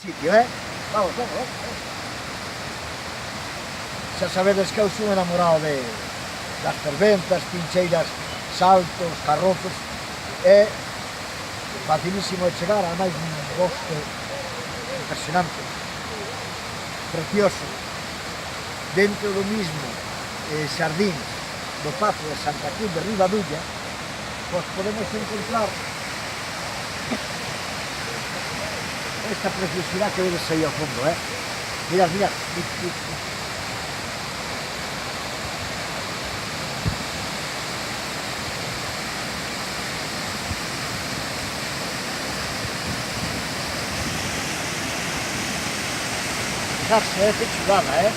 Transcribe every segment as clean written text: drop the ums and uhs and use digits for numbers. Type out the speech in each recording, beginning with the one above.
Sitio, vamos, vamos, vamos. Xa sabedes que eu son enamorado das ferventas, pincheiras, saltos, carrozos. É facilísimo de chegar, ademais un bosque impresionante, precioso. Dentro do mismo xardín do Pazo de Santa Cruz de Ribadulla, pois podemos encontrar esta preciosidade que vedes aí ao fondo, Mirad, mirad. Fijarse, que chulada,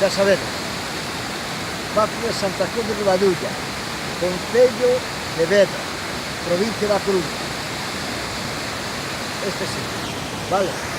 Xa sabedes, Pazo de Santa Cruz de Ribadulla, concello de Vedra, provincia da Coruña. Este sí, vale.